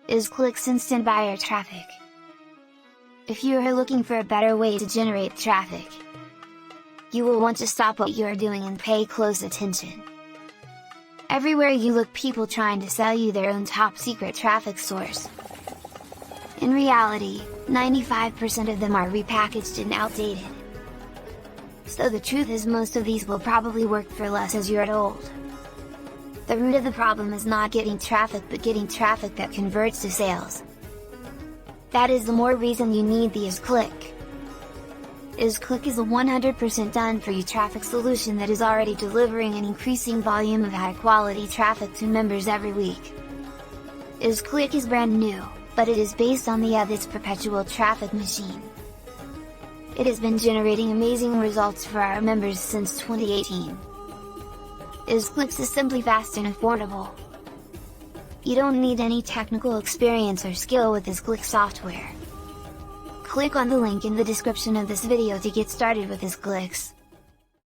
EzClick's instant buyer traffic. If you are looking for a better way to generate traffic, you will want to stop what you are doing and pay close attention. Everywhere you look, people trying to sell you their own top secret traffic source. In reality, 95% of them are repackaged and outdated. So the truth is, most of these will probably work for less as you're told. The root of the problem is not getting traffic, but getting traffic that converts to sales. That is the more reason you need the EzClick. EzClick is a 100% done-for-you traffic solution that is already delivering an increasing volume of high-quality traffic to members every week. EzClick is brand new, but it is based on the Ezhitz perpetual traffic machine. It has been generating amazing results for our members since 2018. EzClick is simply fast and affordable. You don't need any technical experience or skill with EzClick software. Click on the link in the description of this video to get started with EzClick.